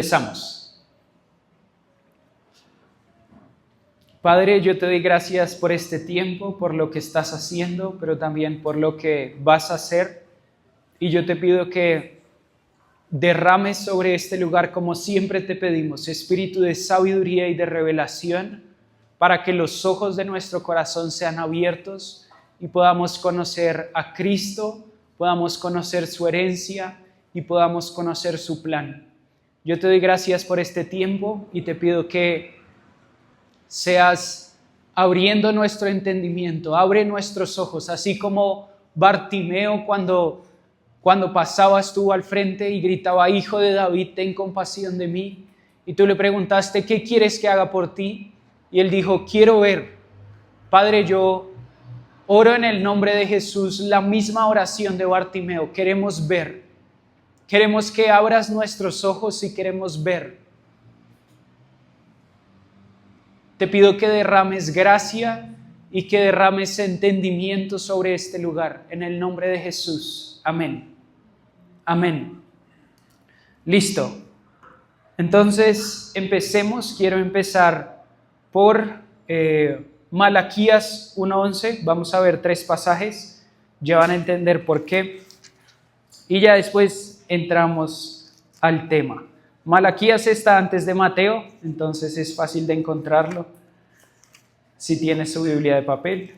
Empezamos. Padre, yo te doy gracias por este tiempo, por lo que estás haciendo, pero también por lo que vas a hacer. Y yo te pido que derrames sobre este lugar, como siempre te pedimos, espíritu de sabiduría y de revelación, para que los ojos de nuestro corazón sean abiertos y podamos conocer a Cristo, podamos conocer su herencia y podamos conocer su plan. Yo te doy gracias por este tiempo y te pido que seas abriendo nuestro entendimiento, abre nuestros ojos, así como Bartimeo cuando pasabas tú al frente y gritaba: Hijo de David, ten compasión de mí. Y tú le preguntaste: ¿qué quieres que haga por ti? Y él dijo: quiero ver. Padre, yo oro en el nombre de Jesús la misma oración de Bartimeo. Queremos ver. Queremos que abras nuestros ojos y queremos ver. Te pido que derrames gracia y que derrames entendimiento sobre este lugar. En el nombre de Jesús. Amén. Amén. Listo. Entonces, empecemos. Quiero empezar por Malaquías 1:11. Vamos a ver 3 pasajes. Ya van a entender por qué. Y ya después entramos al tema. Malaquías está antes de Mateo, entonces es fácil de encontrarlo si tienes su Biblia de papel.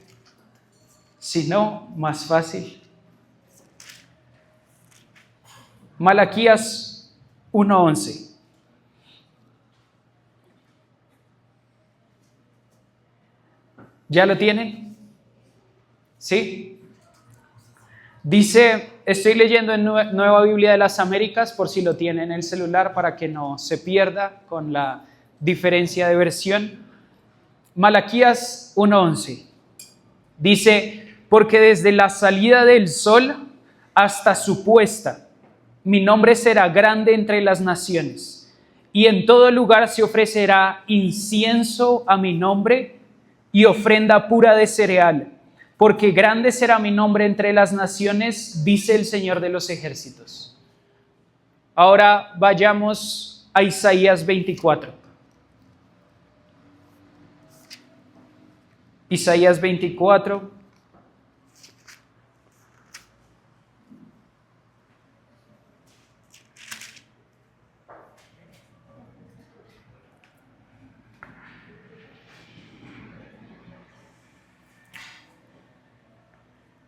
Si no, más fácil. Malaquías 1:11. ¿Ya lo tienen? ¿Sí? Dice, estoy leyendo en Nueva Biblia de las Américas, por si lo tienen en el celular, para que no se pierda con la diferencia de versión. Malaquías 1:11. Dice: porque desde la salida del sol hasta su puesta, mi nombre será grande entre las naciones, y en todo lugar se ofrecerá incienso a mi nombre y ofrenda pura de cereal. Porque grande será mi nombre entre las naciones, dice el Señor de los ejércitos. Ahora vayamos a Isaías 24. Isaías 24.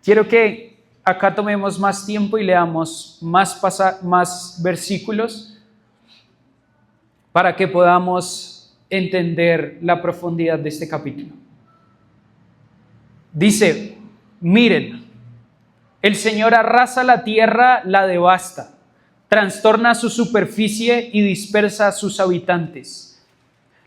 Quiero que acá tomemos más tiempo y leamos más versículos para que podamos entender la profundidad de este capítulo. Dice: miren, el Señor arrasa la tierra, la devasta, trastorna su superficie y dispersa a sus habitantes.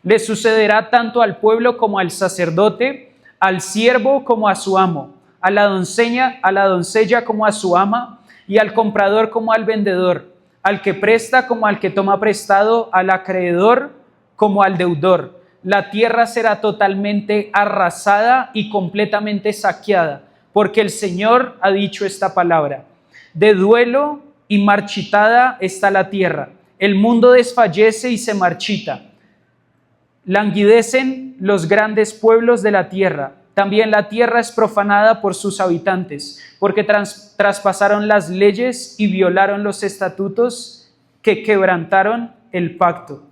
Le sucederá tanto al pueblo como al sacerdote, al siervo como a su amo, a la doncella como a su ama, y al comprador como al vendedor, al que presta como al que toma prestado, al acreedor como al deudor. La tierra será totalmente arrasada y completamente saqueada, porque el Señor ha dicho esta palabra. De duelo y marchitada está la tierra, el mundo desfallece y se marchita. Languidecen los grandes pueblos de la tierra. También la tierra es profanada por sus habitantes, porque traspasaron las leyes y violaron los estatutos, que quebrantaron el pacto.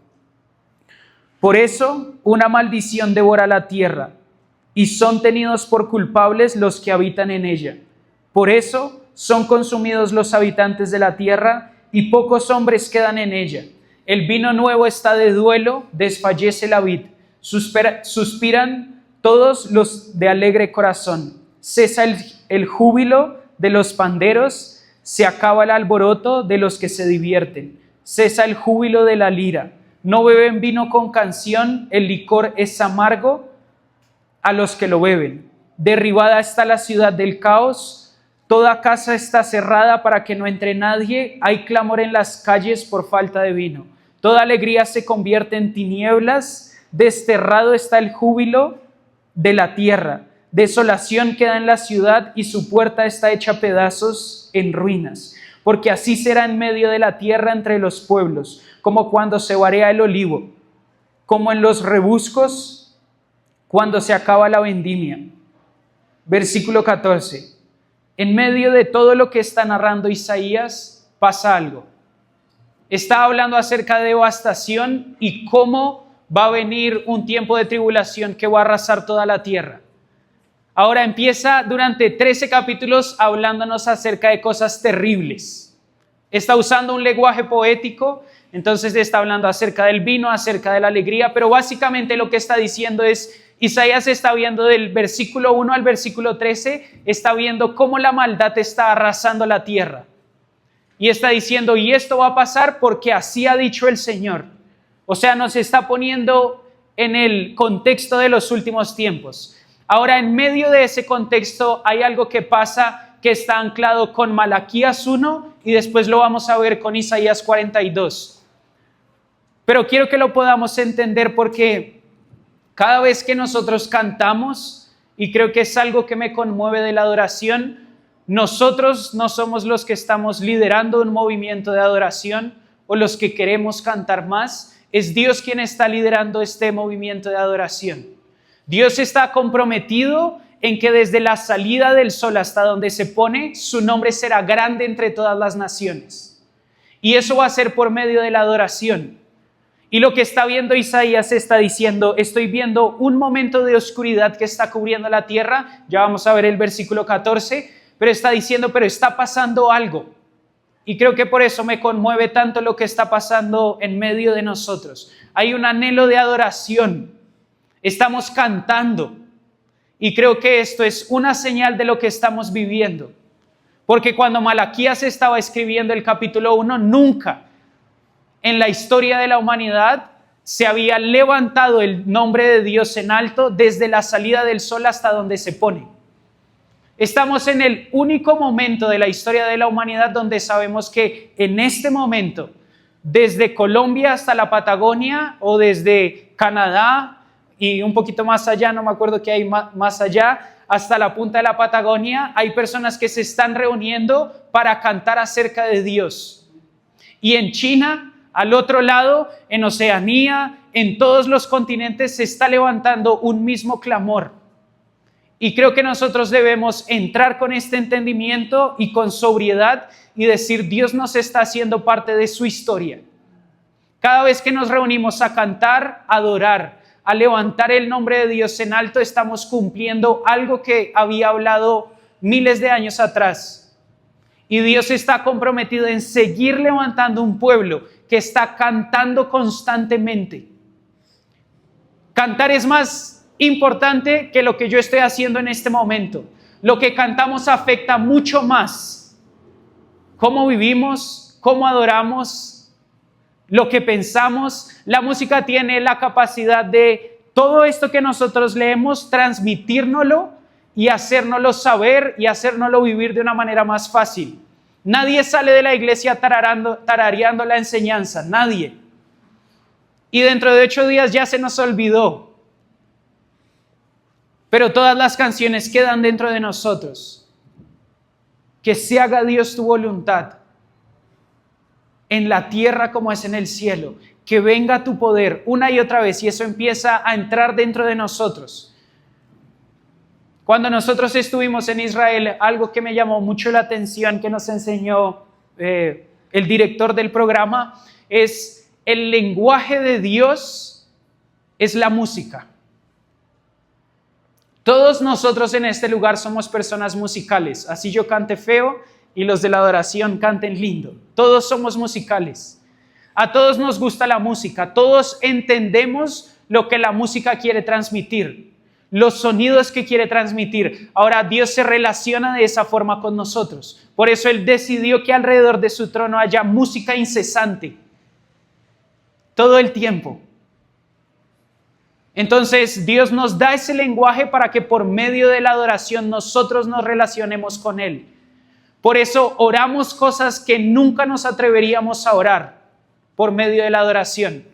Por eso una maldición devora la tierra, y son tenidos por culpables los que habitan en ella. Por eso son consumidos los habitantes de la tierra, y pocos hombres quedan en ella. El vino nuevo está de duelo, desfallece la vid, suspiran todos los de alegre corazón. Cesa el júbilo de los panderos, se acaba el alboroto de los que se divierten. Cesa el júbilo de la lira. No beben vino con canción, el licor es amargo a los que lo beben. Derribada está la ciudad del caos, toda casa está cerrada para que no entre nadie, hay clamor en las calles por falta de vino. Toda alegría se convierte en tinieblas, desterrado está el júbilo de la tierra. Desolación queda en la ciudad y su puerta está hecha pedazos en ruinas. porque así será en medio de la tierra entre los pueblos, como cuando se barea el olivo, como en los rebuscos cuando se acaba la vendimia. Versículo 14. En medio de todo lo que está narrando Isaías, pasa algo. Está hablando acerca de devastación y cómo va a venir un tiempo de tribulación que va a arrasar toda la tierra. Ahora empieza durante 13 capítulos hablándonos acerca de cosas terribles. Está usando un lenguaje poético, entonces está hablando acerca del vino, acerca de la alegría, pero básicamente lo que está diciendo es, Isaías está viendo del versículo 1 al versículo 13, está viendo cómo la maldad está arrasando la tierra. Y está diciendo, y esto va a pasar porque así ha dicho el Señor. O sea, nos está poniendo en el contexto de los últimos tiempos. Ahora, en medio de ese contexto hay algo que pasa que está anclado con Malaquías 1 y después lo vamos a ver con Isaías 42. Pero quiero que lo podamos entender porque cada vez que nosotros cantamos, y creo que es algo que me conmueve de la adoración, nosotros no somos los que estamos liderando un movimiento de adoración o los que queremos cantar más, es Dios quien está liderando este movimiento de adoración. Dios está comprometido en que desde la salida del sol hasta donde se pone, su nombre será grande entre todas las naciones. Y eso va a ser por medio de la adoración. Y lo que está viendo Isaías está diciendo, estoy viendo un momento de oscuridad que está cubriendo la tierra. Ya vamos a ver el versículo 14, pero está diciendo, pero está pasando algo. Y creo que por eso me conmueve tanto lo que está pasando en medio de nosotros. Hay un anhelo de adoración. Estamos cantando. Y creo que esto es una señal de lo que estamos viviendo. Porque cuando Malaquías estaba escribiendo el capítulo 1, nunca en la historia de la humanidad se había levantado el nombre de Dios en alto desde la salida del sol hasta donde se pone. Estamos en el único momento de la historia de la humanidad donde sabemos que en este momento, desde Colombia hasta la Patagonia o desde Canadá y un poquito más allá, no me acuerdo qué hay más allá, hasta la punta de la Patagonia, hay personas que se están reuniendo para cantar acerca de Dios. Y en China, al otro lado, en Oceanía, en todos los continentes se está levantando un mismo clamor. Y creo que nosotros debemos entrar con este entendimiento y con sobriedad y decir, Dios nos está haciendo parte de su historia. Cada vez que nos reunimos a cantar, a adorar, a levantar el nombre de Dios en alto, estamos cumpliendo algo que había hablado miles de años atrás. Y Dios está comprometido en seguir levantando un pueblo que está cantando constantemente. Cantar es más importante que lo que yo estoy haciendo en este momento. Lo que cantamos afecta mucho más cómo vivimos, cómo adoramos, lo que pensamos. La música tiene la capacidad de todo esto que nosotros leemos, transmitírnoslo y hacérnoslo saber y hacérnoslo vivir de una manera más fácil. Nadie sale de la iglesia tarareando la enseñanza, nadie. Y dentro de 8 días ya se nos olvidó. Pero todas las canciones quedan dentro de nosotros. Que se haga Dios tu voluntad, en la tierra como es en el cielo. Que venga tu poder una y otra vez y eso empieza a entrar dentro de nosotros. Cuando nosotros estuvimos en Israel, algo que me llamó mucho la atención, que nos enseñó el director del programa, es el lenguaje de Dios, es la música. Todos nosotros en este lugar somos personas musicales, así yo cante feo y los de la adoración canten lindo. Todos somos musicales. A todos nos gusta la música, todos entendemos lo que la música quiere transmitir, los sonidos que quiere transmitir. Ahora Dios se relaciona de esa forma con nosotros. Por eso Él decidió que alrededor de su trono haya música incesante, todo el tiempo. Entonces Dios nos da ese lenguaje para que por medio de la adoración nosotros nos relacionemos con Él. Por eso oramos cosas que nunca nos atreveríamos a orar por medio de la adoración.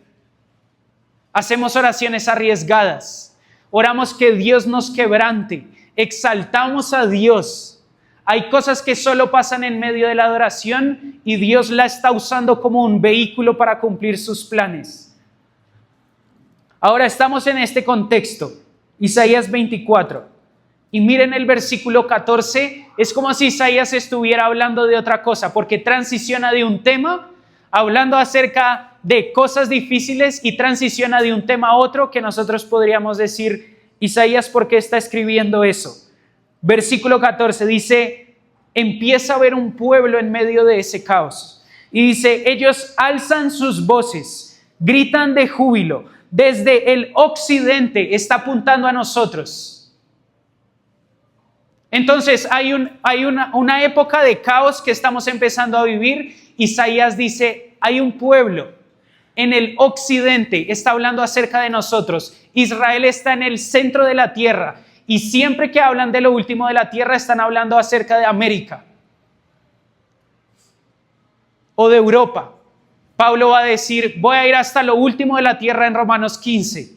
Hacemos oraciones arriesgadas. Oramos que Dios nos quebrante. Exaltamos a Dios Hay cosas que solo pasan en medio de la adoración y Dios la está usando como un vehículo para cumplir sus planes. Ahora estamos en este contexto, Isaías 24. Y miren el versículo 14, es como si Isaías estuviera hablando de otra cosa, porque transiciona de un tema, hablando acerca de cosas difíciles, y transiciona de un tema a otro que nosotros podríamos decir, Isaías, ¿por qué está escribiendo eso? Versículo 14 dice, empieza a ver un pueblo en medio de ese caos. Y dice, ellos alzan sus voces, gritan de júbilo, desde el occidente está apuntando a nosotros. Entonces hay una época de caos que estamos empezando a vivir. Isaías dice, hay un pueblo en el occidente, está hablando acerca de nosotros. Israel está en el centro de la tierra y siempre que hablan de lo último de la tierra están hablando acerca de América o de Europa. Pablo va a decir, voy a ir hasta lo último de la tierra en Romanos 15.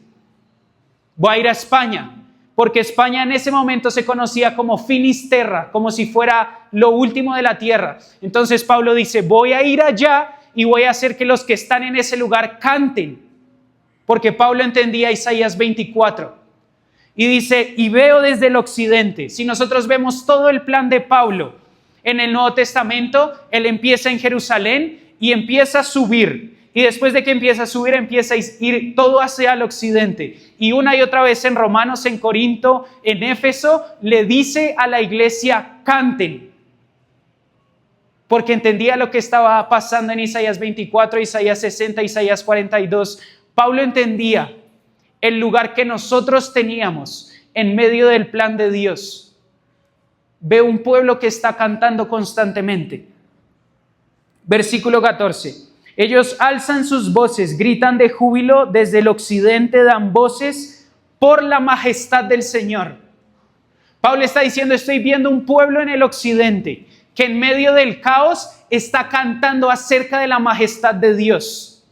Voy a ir a España. Porque España en ese momento se conocía como Finisterra, como si fuera lo último de la tierra. Entonces Pablo dice, voy a ir allá y voy a hacer que los que están en ese lugar canten. Porque Pablo entendía Isaías 24. Y dice, y veo desde el occidente. Si nosotros vemos todo el plan de Pablo en el Nuevo Testamento, él empieza en Jerusalén y empieza a subir. Y después de que empieza a subir, empieza a ir todo hacia el occidente. Y una y otra vez en Romanos, en Corinto, en Éfeso, le dice a la iglesia, canten. Porque entendía lo que estaba pasando en Isaías 24, Isaías 60, Isaías 42. Pablo entendía el lugar que nosotros teníamos en medio del plan de Dios. Ve un pueblo que está cantando constantemente. Versículo 14. Ellos alzan sus voces, gritan de júbilo, desde el occidente dan voces por la majestad del Señor. Pablo está diciendo, estoy viendo un pueblo en el occidente que en medio del caos está cantando acerca de la majestad de Dios.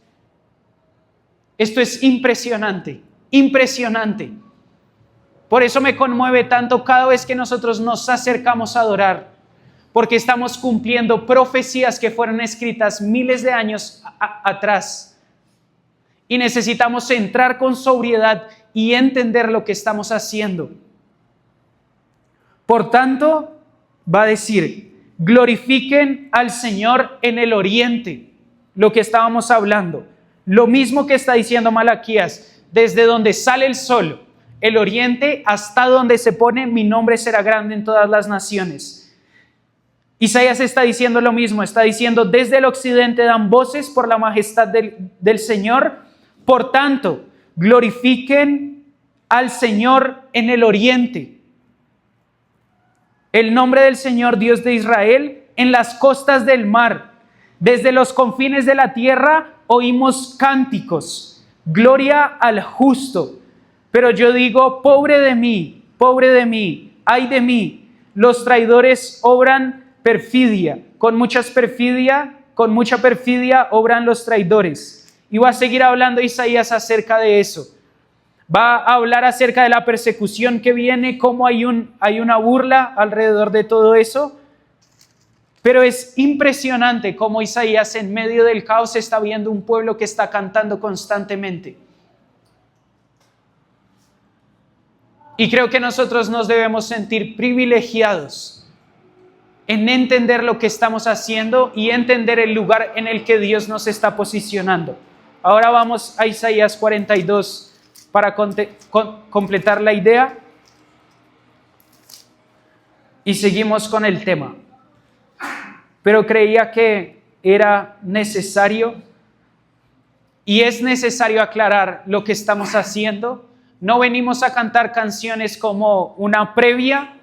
Esto es impresionante, impresionante. Por eso me conmueve tanto cada vez que nosotros nos acercamos a adorar. Porque estamos cumpliendo profecías que fueron escritas miles de años atrás. Y necesitamos entrar con sobriedad y entender lo que estamos haciendo. Por tanto, va a decir, glorifiquen al Señor en el oriente, lo que estábamos hablando. Lo mismo que está diciendo Malaquías, desde donde sale el sol, el oriente, hasta donde se pone, mi nombre será grande en todas las naciones. Isaías está diciendo lo mismo, está diciendo, desde el occidente dan voces por la majestad del Señor. Por tanto, glorifiquen al Señor en el oriente. El nombre del Señor, Dios de Israel, en las costas del mar. Desde los confines de la tierra oímos cánticos. Gloria al justo. Pero yo digo, pobre de mí, ay de mí. Los traidores obran perfidia, con mucha perfidia obran los traidores. Y va a seguir hablando Isaías acerca de eso. Va a hablar acerca de la persecución que viene, cómo hay una burla alrededor de todo eso. Pero es impresionante cómo Isaías en medio del caos está viendo un pueblo que está cantando constantemente. Y creo que nosotros nos debemos sentir privilegiados en entender lo que estamos haciendo y entender el lugar en el que Dios nos está posicionando. Ahora vamos a Isaías 42 para completar la idea y seguimos con el tema. Pero creía que era necesario y es necesario aclarar lo que estamos haciendo. No venimos a cantar canciones como una previa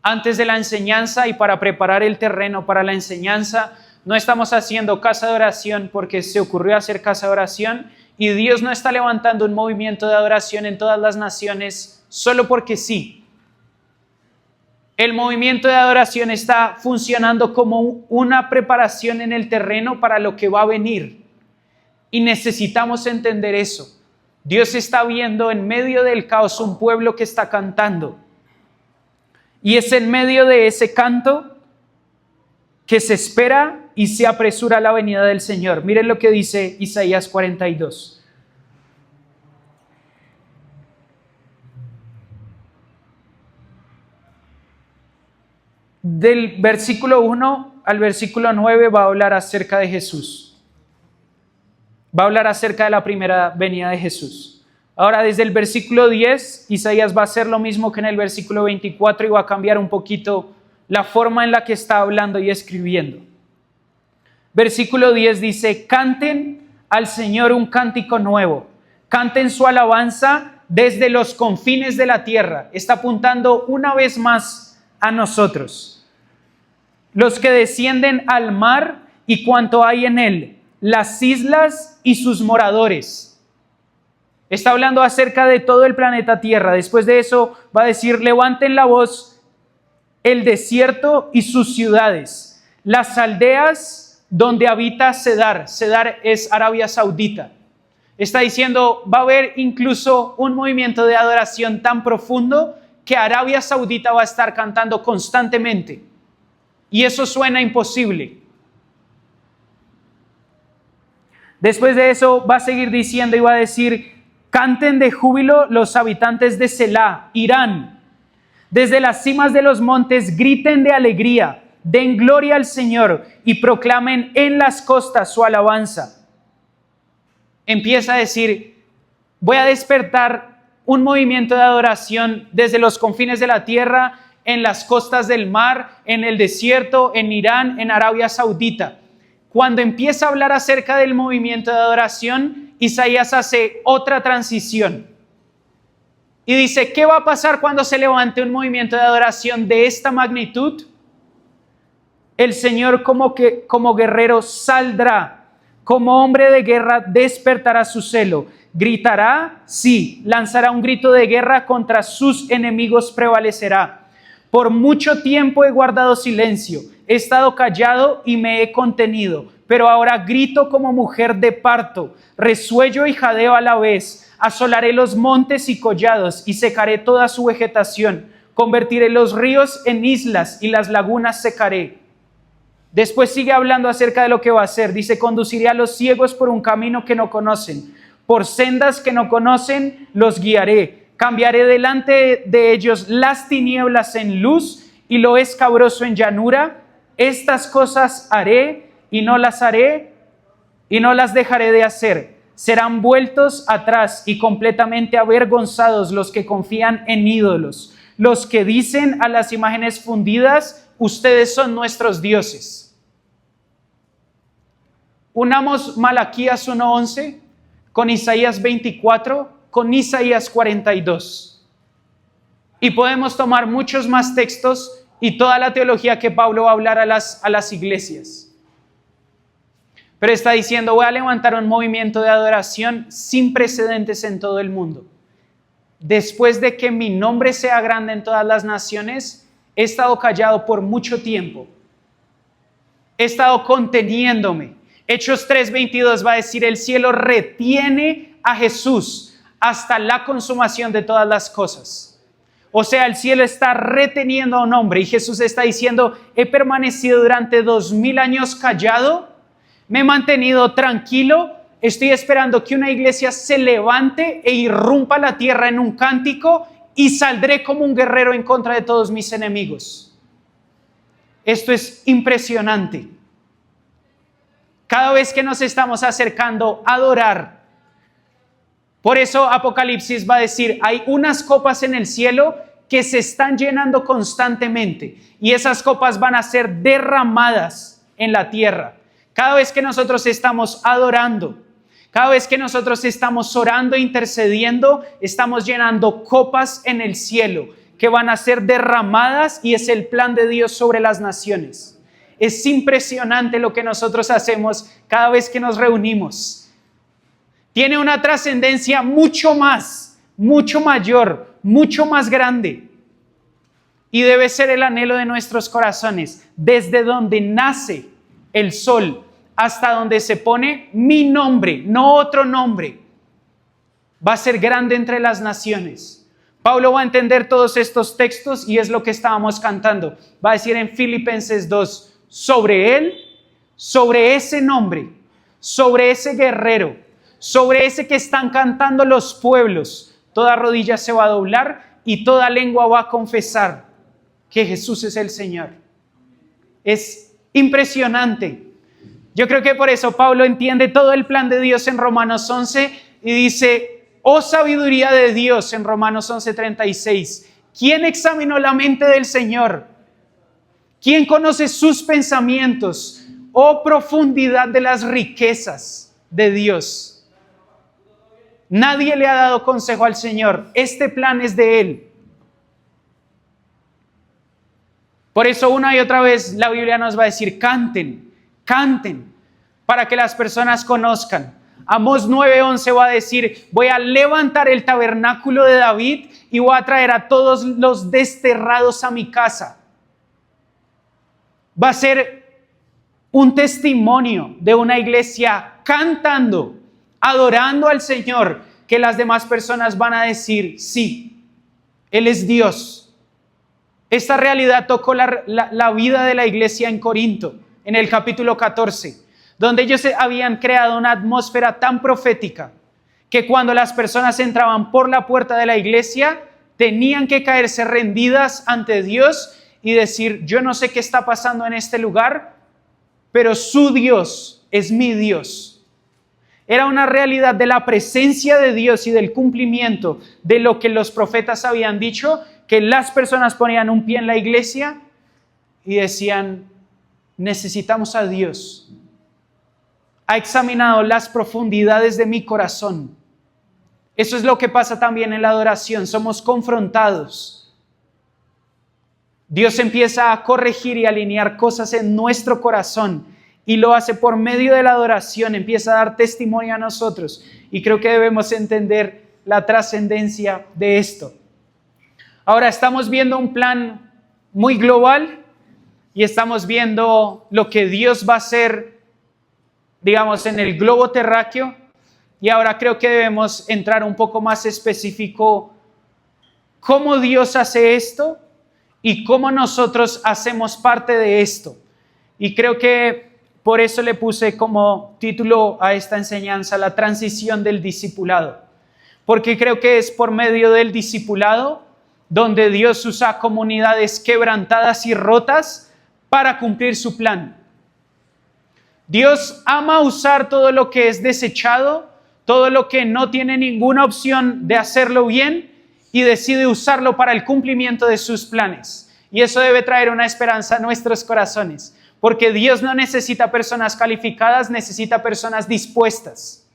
antes de la enseñanza y para preparar el terreno para la enseñanza. No estamos haciendo casa de oración porque se ocurrió hacer casa de oración y Dios no está levantando un movimiento de adoración en todas las naciones solo porque sí. El movimiento de adoración está funcionando como una preparación en el terreno para lo que va a venir y necesitamos entender eso. Dios está viendo en medio del caos un pueblo que está cantando. Y es en medio de ese canto que se espera y se apresura la venida del Señor. Miren lo que dice Isaías 42. Del versículo 1 al versículo 9 va a hablar acerca de Jesús. Va a hablar acerca de la primera venida de Jesús. Ahora, desde el versículo 10, Isaías va a hacer lo mismo que en el versículo 24 y va a cambiar un poquito la forma en la que está hablando y escribiendo. Versículo 10 dice: canten al Señor un cántico nuevo, canten su alabanza desde los confines de la tierra. Está apuntando una vez más a nosotros. Los que descienden al mar y cuanto hay en él, las islas y sus moradores. Está hablando acerca de todo el planeta Tierra. Después de eso va a decir: levanten la voz, el desierto y sus ciudades, las aldeas donde habita Cedar. Cedar es Arabia Saudita. Está diciendo, va a haber incluso un movimiento de adoración tan profundo que Arabia Saudita va a estar cantando constantemente. Y eso suena imposible. Después de eso va a seguir diciendo y va a decir: canten de júbilo los habitantes de Selá, Irán. Desde las cimas de los montes griten de alegría, den gloria al Señor y proclamen en las costas su alabanza. Empieza a decir: voy a despertar un movimiento de adoración desde los confines de la tierra, en las costas del mar, en el desierto, en Irán, en Arabia Saudita. Cuando empieza a hablar acerca del movimiento de adoración, Isaías hace otra transición. Y dice: ¿qué va a pasar cuando se levante un movimiento de adoración de esta magnitud? El Señor como guerrero saldrá, como hombre de guerra despertará su celo. Gritará, sí, lanzará un grito de guerra, contra sus enemigos prevalecerá. Por mucho tiempo he guardado silencio, he estado callado y me he contenido, pero ahora grito como mujer de parto, resuello y jadeo a la vez, asolaré los montes y collados y secaré toda su vegetación, convertiré los ríos en islas y las lagunas secaré. Después sigue hablando acerca de lo que va a hacer, dice: conduciré a los ciegos por un camino que no conocen, por sendas que no conocen los guiaré. Cambiaré delante de ellos las tinieblas en luz y lo escabroso en llanura. Estas cosas haré y no las dejaré de hacer. Serán vueltos atrás y completamente avergonzados los que confían en ídolos, los que dicen a las imágenes fundidas: ustedes son nuestros dioses. Unamos Malaquías 1:11 con Isaías 24, con Isaías 42. Y podemos tomar muchos más textos y toda la teología que Pablo va a hablar a las iglesias. Pero está diciendo: voy a levantar un movimiento de adoración sin precedentes en todo el mundo. Después de que mi nombre sea grande en todas las naciones, he estado callado por mucho tiempo. He estado conteniéndome. Hechos 3:22 va a decir: el cielo retiene a Jesús hasta la consumación de todas las cosas. O sea, el cielo está reteniendo a un hombre y Jesús está diciendo: he permanecido durante 2000 años callado, me he mantenido tranquilo, estoy esperando que una iglesia se levante e irrumpa la tierra en un cántico y saldré como un guerrero en contra de todos mis enemigos. Esto es impresionante. Cada vez que nos estamos acercando a adorar, por eso Apocalipsis va a decir: hay unas copas en el cielo que se están llenando constantemente y esas copas van a ser derramadas en la tierra. Cada vez que nosotros estamos adorando, cada vez que nosotros estamos orando e intercediendo, estamos llenando copas en el cielo que van a ser derramadas y es el plan de Dios sobre las naciones. Es impresionante lo que nosotros hacemos cada vez que nos reunimos. Tiene una trascendencia mucho mayor, mucho más grande. Y debe ser el anhelo de nuestros corazones. Desde donde nace el sol hasta donde se pone mi nombre, no otro nombre, va a ser grande entre las naciones. Pablo va a entender todos estos textos y es lo que estábamos cantando. Va a decir en Filipenses 2, sobre él, sobre ese nombre, sobre ese guerrero, sobre ese que están cantando los pueblos, toda rodilla se va a doblar y toda lengua va a confesar que Jesús es el Señor. Es impresionante. Yo creo que por eso Pablo entiende todo el plan de Dios en Romanos 11 y dice, oh sabiduría de Dios, en Romanos 11:36, ¿quién examinó la mente del Señor? ¿Quién conoce sus pensamientos? Oh profundidad de las riquezas de Dios. Nadie le ha dado consejo al Señor. Este plan es de Él. Por eso una y otra vez la Biblia nos va a decir, canten, canten, para que las personas conozcan. Amós 9:11 va a decir, voy a levantar el tabernáculo de David y voy a traer a todos los desterrados a mi casa. Va a ser un testimonio de una iglesia cantando, adorando al Señor, que las demás personas van a decir, sí, Él es Dios. Esta realidad tocó la vida de la iglesia en Corinto, en el capítulo 14. Donde ellos habían creado una atmósfera tan profética que cuando las personas entraban por la puerta de la iglesia, tenían que caerse rendidas ante Dios y decir, yo no sé qué está pasando en este lugar, pero su Dios es mi Dios. Era una realidad de la presencia de Dios y del cumplimiento de lo que los profetas habían dicho, que las personas ponían un pie en la iglesia y decían, necesitamos a Dios. Ha examinado las profundidades de mi corazón. Eso es lo que pasa también en la adoración. Somos confrontados. Dios empieza a corregir y alinear cosas en nuestro corazón y lo hace por medio de la adoración. Empieza a dar testimonio a nosotros y creo que debemos entender la trascendencia de esto. Ahora estamos viendo un plan muy global y estamos viendo lo que Dios va a hacer, digamos, en el globo terráqueo, y ahora creo que debemos entrar un poco más específico cómo Dios hace esto y cómo nosotros hacemos parte de esto. Y creo que por eso le puse como título a esta enseñanza la transición del discipulado, porque creo que es por medio del discipulado donde Dios usa comunidades quebrantadas y rotas para cumplir su plan. Dios ama usar todo lo que es desechado, todo lo que no tiene ninguna opción de hacerlo bien y decide usarlo para el cumplimiento de sus planes. Y eso debe traer una esperanza a nuestros corazones, porque Dios no necesita personas calificadas, necesita personas dispuestas.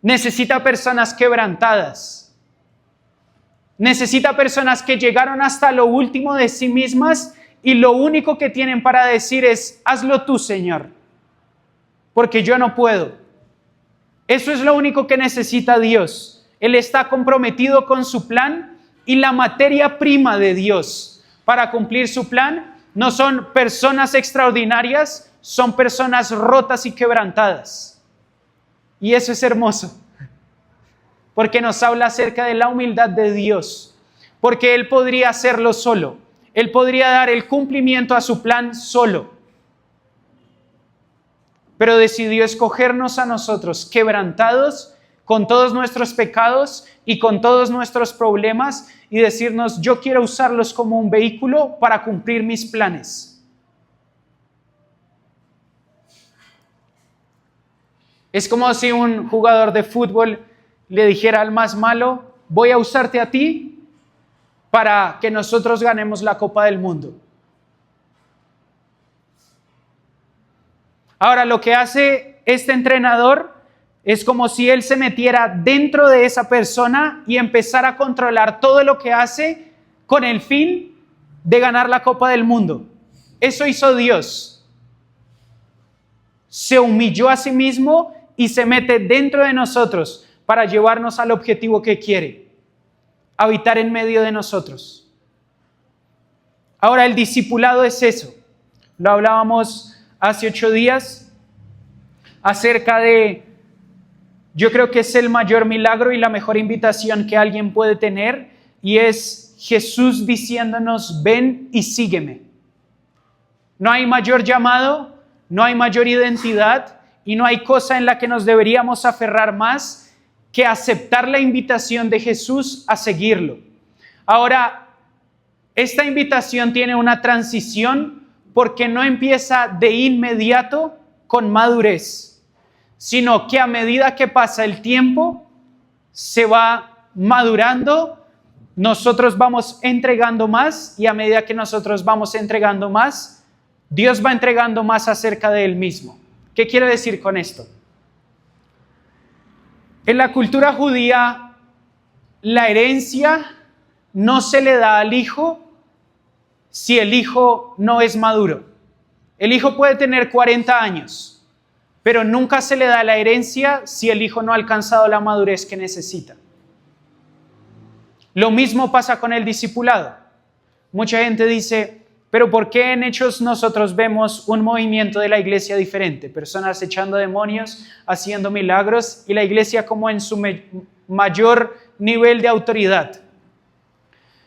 Necesita personas quebrantadas. Necesita personas que llegaron hasta lo último de sí mismas y lo único que tienen para decir es, hazlo tú, Señor, porque yo no puedo. Eso es lo único que necesita Dios. Él está comprometido con su plan y la materia prima de Dios para cumplir su plan no son personas extraordinarias, son personas rotas y quebrantadas. Y eso es hermoso, porque nos habla acerca de la humildad de Dios, porque Él podría hacerlo solo. Él podría dar el cumplimiento a su plan solo, pero decidió escogernos a nosotros, quebrantados, con todos nuestros pecados y con todos nuestros problemas, y decirnos, yo quiero usarlos como un vehículo para cumplir mis planes. Es como si un jugador de fútbol le dijera al más malo, voy a usarte a ti para que nosotros ganemos la Copa del Mundo. Ahora, lo que hace este entrenador es como si él se metiera dentro de esa persona y empezara a controlar todo lo que hace con el fin de ganar la Copa del Mundo. Eso hizo Dios. Se humilló a sí mismo y se mete dentro de nosotros para llevarnos al objetivo que quiere. Habitar en medio de nosotros. Ahora, el discipulado es eso. Lo hablábamos hace 8 días acerca de yo creo que es el mayor milagro y la mejor invitación que alguien puede tener, y es Jesús diciéndonos: ven y sígueme. No hay mayor llamado, no hay mayor identidad y no hay cosa en la que nos deberíamos aferrar más que aceptar la invitación de Jesús a seguirlo. Ahora, esta invitación tiene una transición porque no empieza de inmediato con madurez, sino que a medida que pasa el tiempo se va madurando, nosotros vamos entregando más, y a medida que nosotros vamos entregando más, Dios va entregando más acerca de Él mismo. ¿Qué quiero decir con esto? En la cultura judía, la herencia no se le da al hijo si el hijo no es maduro. El hijo puede tener 40 años, pero nunca se le da la herencia si el hijo no ha alcanzado la madurez que necesita. Lo mismo pasa con el discipulado. Mucha gente dice: pero ¿por qué en Hechos nosotros vemos un movimiento de la iglesia diferente? Personas echando demonios, haciendo milagros, y la iglesia como en su mayor nivel de autoridad.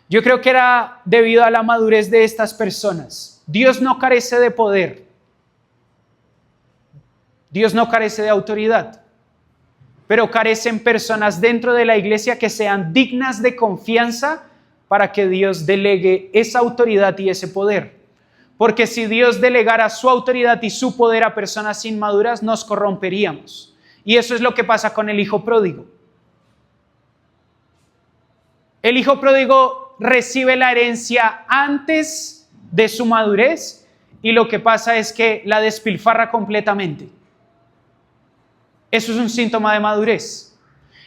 Yo creo que era debido a la madurez de estas personas. Dios no carece de poder. Dios no carece de autoridad. Pero carecen personas dentro de la iglesia que sean dignas de confianza para que Dios delegue esa autoridad y ese poder. Porque si Dios delegara su autoridad y su poder a personas inmaduras, nos corromperíamos. Y eso es lo que pasa con el hijo pródigo. El hijo pródigo recibe la herencia antes de su madurez, y lo que pasa es que la despilfarra completamente. Eso es un síntoma de madurez.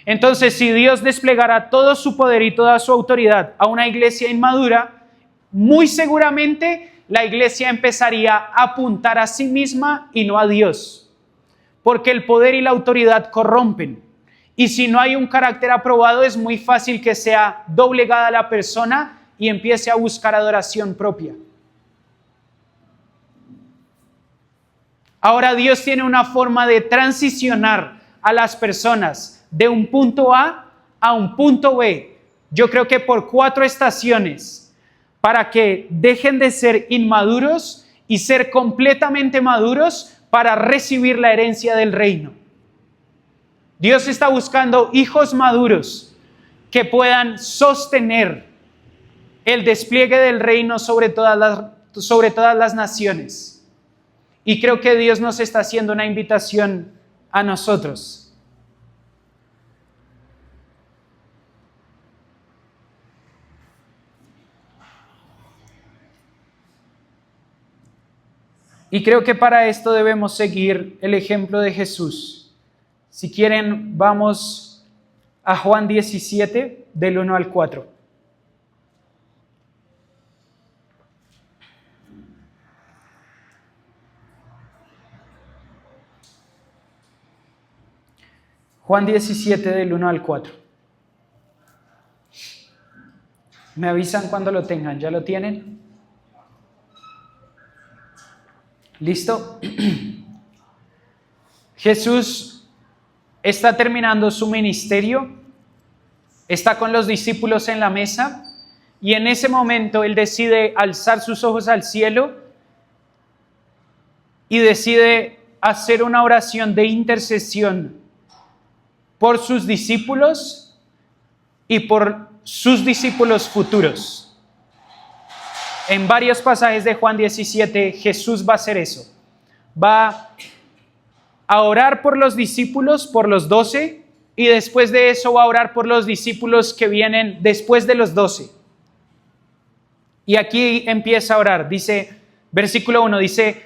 Entonces, si Dios desplegara todo su poder y toda su autoridad a una iglesia inmadura, muy seguramente la iglesia empezaría a apuntar a sí misma y no a Dios, porque el poder y la autoridad corrompen. Y si no hay un carácter aprobado, es muy fácil que sea doblegada la persona y empiece a buscar adoración propia. Ahora Dios tiene una forma de transicionar a las personas de un punto A a un punto B. Yo creo que por 4 estaciones, para que dejen de ser inmaduros y ser completamente maduros para recibir la herencia del reino. Dios está buscando hijos maduros que puedan sostener el despliegue del reino sobre todas las naciones. Y creo que Dios nos está haciendo una invitación a nosotros. Y creo que para esto debemos seguir el ejemplo de Jesús. Si quieren, vamos a Juan 17, del 1 al 4. Juan 17, del 1 al 4. Me avisan cuando lo tengan. ¿Ya lo tienen? ¿Listo? Jesús está terminando su ministerio, está con los discípulos en la mesa, y en ese momento Él decide alzar sus ojos al cielo y decide hacer una oración de intercesión por sus discípulos y por sus discípulos futuros. En varios pasajes de Juan 17, Jesús va a hacer eso. Va a orar por los discípulos, por los 12, y después de eso va a orar por los discípulos que vienen después de los 12. Y aquí empieza a orar. Dice, versículo 1, dice: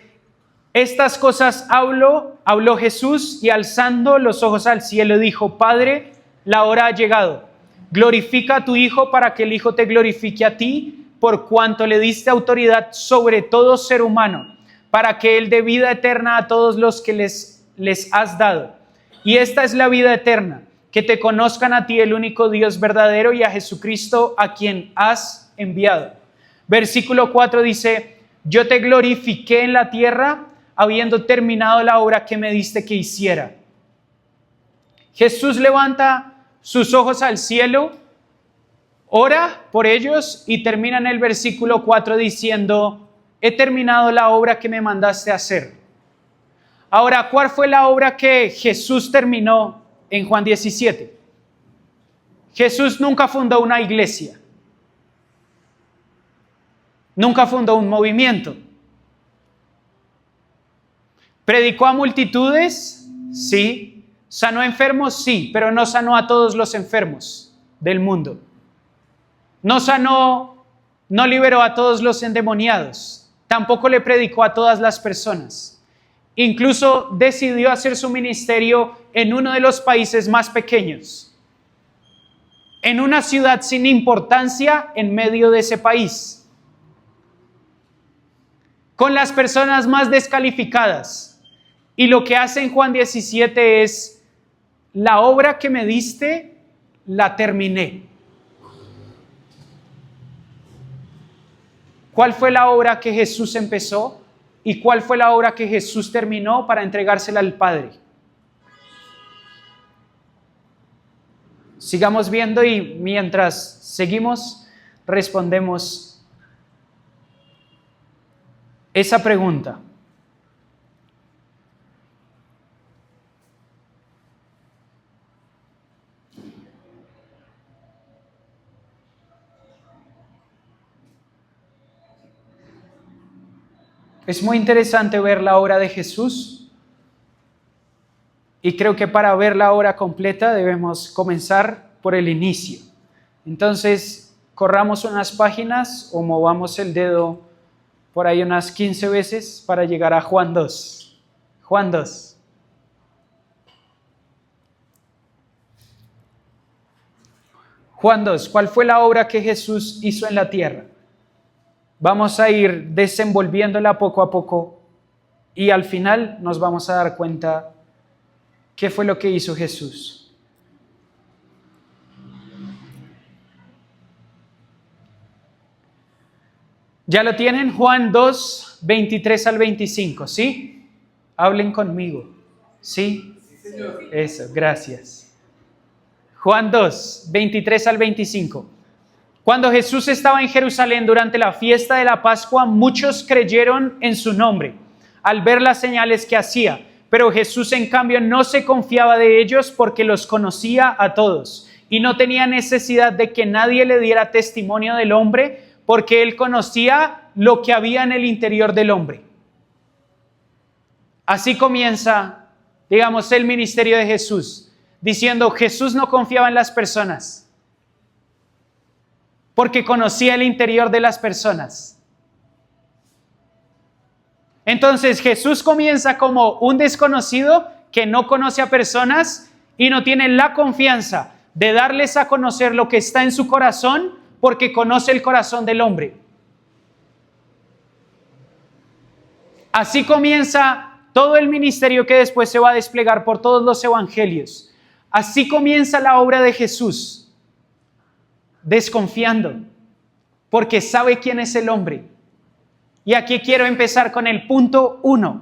estas cosas habló Jesús, y alzando los ojos al cielo dijo: Padre, la hora ha llegado. Glorifica a tu Hijo para que el Hijo te glorifique a ti, por cuanto le diste autoridad sobre todo ser humano, para que Él dé vida eterna a todos los que les has dado. Y esta es la vida eterna, que te conozcan a ti, el único Dios verdadero, y a Jesucristo, a quien has enviado. Versículo 4 dice: yo te glorifiqué en la tierra, habiendo terminado la obra que me diste que hiciera. Jesús levanta sus ojos al cielo, ora por ellos y termina en el versículo 4 diciendo: he terminado la obra que me mandaste a hacer. Ahora, ¿cuál fue la obra que Jesús terminó en Juan 17? Jesús nunca fundó una iglesia. Nunca fundó un movimiento. ¿Predicó a multitudes? Sí. ¿Sanó enfermos? Sí, pero no sanó a todos los enfermos del mundo. No liberó a todos los endemoniados. Tampoco le predicó a todas las personas. Incluso decidió hacer su ministerio en uno de los países más pequeños, en una ciudad sin importancia en medio de ese país, con las personas más descalificadas. Y lo que hace en Juan 17 es: la obra que me diste, la terminé. ¿Cuál fue la obra que Jesús empezó? ¿Y cuál fue la obra que Jesús terminó para entregársela al Padre? Sigamos viendo y mientras seguimos, respondemos esa pregunta. Es muy interesante ver la obra de Jesús y creo que para ver la obra completa debemos comenzar por el inicio. Entonces, corramos unas páginas o movamos el dedo por ahí unas 15 veces para llegar a Juan 2. Juan 2. Juan 2, ¿cuál fue la obra que Jesús hizo en la tierra? Vamos a ir desenvolviéndola poco a poco y al final nos vamos a dar cuenta qué fue lo que hizo Jesús. ¿Ya lo tienen? Juan 2, 23 al 25, ¿sí? Hablen conmigo, ¿sí? Sí, señor. Eso, gracias. Juan 2, 23 al 25. Cuando Jesús estaba en Jerusalén durante la fiesta de la Pascua, muchos creyeron en su nombre al ver las señales que hacía. Pero Jesús, en cambio, no se confiaba de ellos porque los conocía a todos y no tenía necesidad de que nadie le diera testimonio del hombre, porque él conocía lo que había en el interior del hombre. Así comienza, digamos, el ministerio de Jesús, diciendo: Jesús no confiaba en las personas, porque conocía el interior de las personas. Entonces Jesús comienza como un desconocido que no conoce a personas y no tiene la confianza de darles a conocer lo que está en su corazón, porque conoce el corazón del hombre. Así comienza todo el ministerio que después se va a desplegar por todos los evangelios. Así comienza la obra de Jesús. Desconfiando, porque sabe quién es el hombre. Y aquí quiero empezar con el punto 1.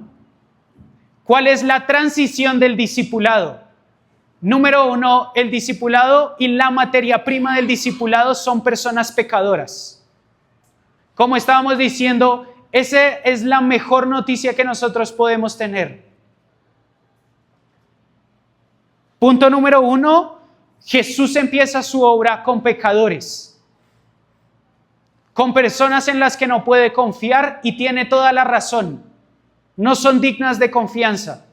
¿Cuál es la transición del discipulado? Número 1, el discipulado y la materia prima del discipulado son personas pecadoras. Como estábamos diciendo, esa es la mejor noticia que nosotros podemos tener. Punto número 1. Jesús empieza su obra con pecadores, con personas en las que no puede confiar y tiene toda la razón. No son dignas de confianza.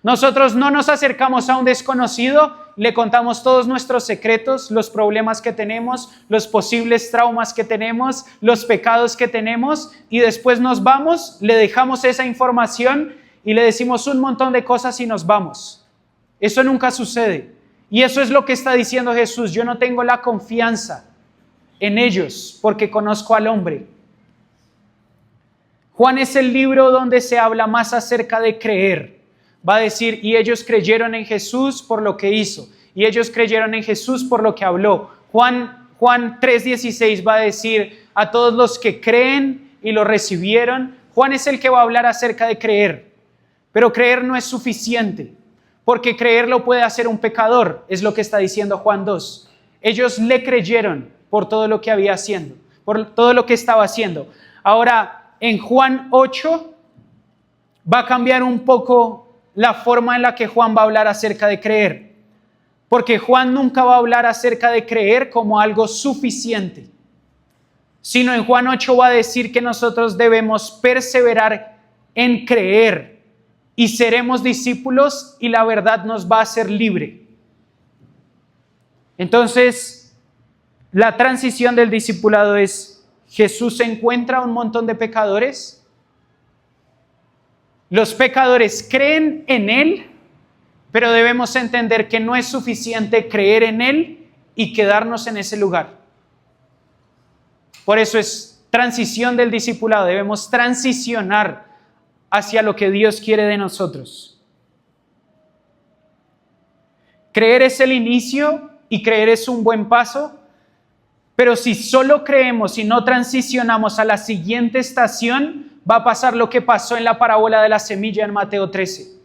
Nosotros no nos acercamos a un desconocido, le contamos todos nuestros secretos, los problemas que tenemos, los posibles traumas que tenemos, los pecados que tenemos, y después nos vamos, le dejamos esa información y le decimos un montón de cosas y nos vamos. Eso nunca sucede. Y eso es lo que está diciendo Jesús: yo no tengo la confianza en ellos porque conozco al hombre. Juan es el libro donde se habla más acerca de creer. Va a decir: y ellos creyeron en Jesús por lo que hizo, y ellos creyeron en Jesús por lo que habló. Juan 3:16 va a decir: a todos los que creen y lo recibieron. Juan es el que va a hablar acerca de creer, pero creer no es suficiente. porque creer lo puede hacer un pecador, es lo que está diciendo Juan 2. Ellos le creyeron por todo lo que había haciendo, por todo lo que estaba haciendo. Ahora, en Juan 8 va a cambiar un poco la forma en la que Juan va a hablar acerca de creer, porque Juan nunca va a hablar acerca de creer como algo suficiente, sino en Juan 8 va a decir que nosotros debemos perseverar en creer y seremos discípulos y la verdad nos va a hacer libre. Entonces, la transición del discipulado es: Jesús encuentra un montón de pecadores, los pecadores creen en Él, pero debemos entender que no es suficiente creer en Él y quedarnos en ese lugar. Por eso es transición del discipulado, debemos transicionar hacia lo que Dios quiere de nosotros. Creer es el inicio y creer es un buen paso, pero si solo creemos y no transicionamos a la siguiente estación, va a pasar lo que pasó en la parábola de la semilla en Mateo 13.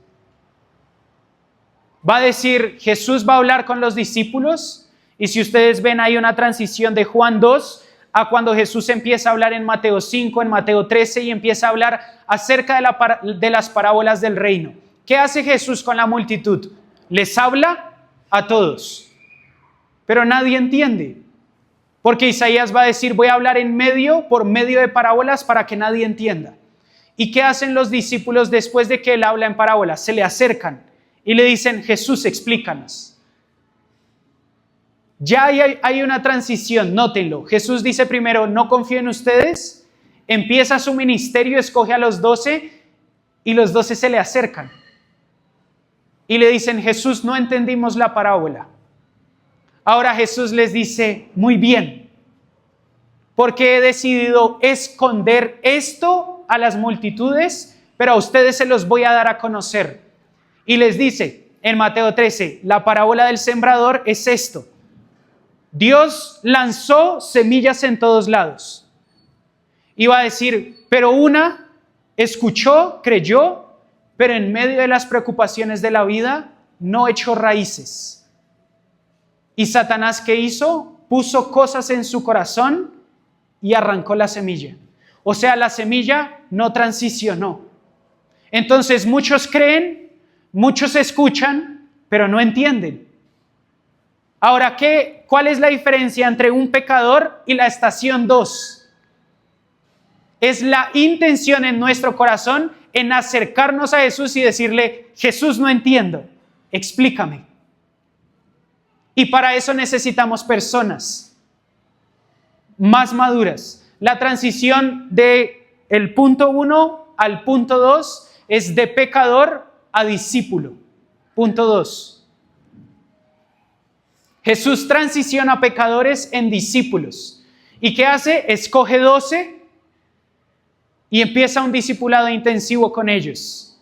Va a decir, Jesús va a hablar con los discípulos, y si ustedes ven, hay una transición de Juan 2 a cuando Jesús empieza a hablar en Mateo 5, en Mateo 13, y empieza a hablar acerca de las parábolas del reino. ¿Qué hace Jesús con la multitud? Les habla a todos, pero nadie entiende, porque Isaías va a decir, voy a hablar por medio de parábolas para que nadie entienda. ¿Y qué hacen los discípulos después de que él habla en parábolas? Se le acercan y le dicen, Jesús, explícanos. Ya hay una transición, nótenlo. Jesús dice primero, no confío en ustedes, empieza su ministerio, escoge a los 12 y los 12 se le acercan. Y le dicen, Jesús, no entendimos la parábola. Ahora Jesús les dice, muy bien, porque he decidido esconder esto a las multitudes, pero a ustedes se los voy a dar a conocer. Y les dice en Mateo 13, la parábola del sembrador es esto. Dios lanzó semillas en todos lados. Iba a decir, pero una escuchó, creyó, pero en medio de las preocupaciones de la vida no echó raíces. ¿Y Satanás qué hizo? Puso cosas en su corazón y arrancó la semilla. O sea, la semilla no transicionó. Entonces muchos creen, muchos escuchan, pero no entienden. Ahora, ¿cuál es la diferencia entre un pecador y la estación 2? Es la intención en nuestro corazón en acercarnos a Jesús y decirle, Jesús, no entiendo, explícame. Y para eso necesitamos personas más maduras. La transición del punto 1 al punto 2 es de pecador a discípulo. Punto 2. Jesús transiciona a pecadores en discípulos. ¿Y qué hace? Escoge 12 y empieza un discipulado intensivo con ellos.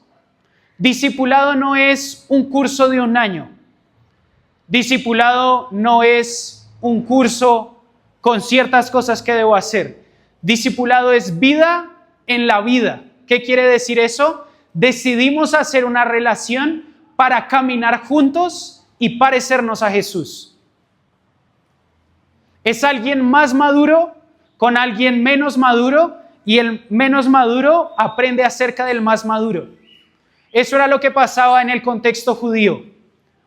Discipulado no es un curso de un año. Discipulado no es un curso con ciertas cosas que debo hacer. Discipulado es vida en la vida. ¿Qué quiere decir eso? Decidimos hacer una relación para caminar juntos y parecernos a Jesús. Es alguien más maduro con alguien menos maduro, y el menos maduro aprende acerca del más maduro. Eso era lo que pasaba en el contexto judío.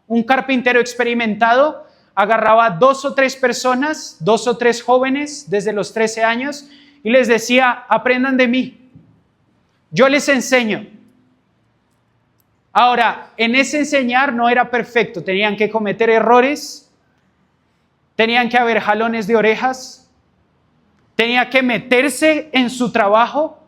Un carpintero experimentado agarraba 2 o 3 personas, 2 o 3 jóvenes desde los 13 años y les decía, aprendan de mí, yo les enseño. Ahora, en ese enseñar no era perfecto, tenían que cometer errores, tenían que haber jalones de orejas, tenía que meterse en su trabajo,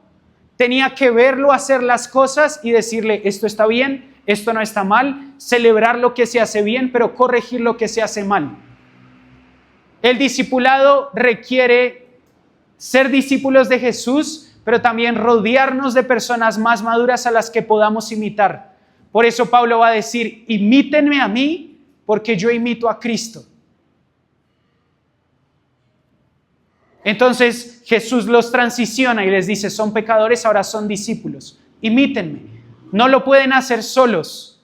tenía que verlo hacer las cosas y decirle, esto está bien, esto no está mal, celebrar lo que se hace bien, pero corregir lo que se hace mal. El discipulado requiere ser discípulos de Jesús, pero también rodearnos de personas más maduras a las que podamos imitar. Por eso Pablo va a decir, imítenme a mí, porque yo imito a Cristo. Entonces Jesús los transiciona y les dice, son pecadores, ahora son discípulos. Imítenme. No lo pueden hacer solos.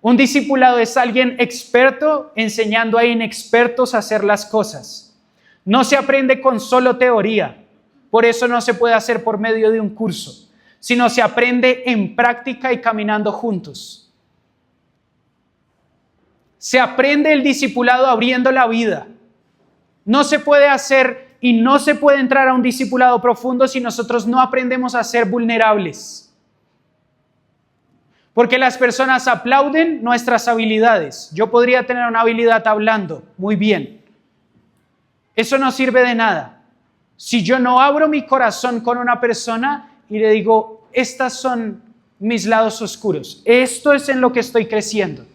Un discipulado es alguien experto enseñando a inexpertos a hacer las cosas. No se aprende con solo teoría, por eso no se puede hacer por medio de un curso, sino se aprende en práctica y caminando juntos. Se aprende el discipulado abriendo la vida. No se puede hacer y no se puede entrar a un discipulado profundo si nosotros no aprendemos a ser vulnerables. Porque las personas aplauden nuestras habilidades. Yo podría tener una habilidad hablando, muy bien. Eso no sirve de nada. Si yo no abro mi corazón con una persona y le digo, estas son mis lados oscuros, esto es en lo que estoy creciendo.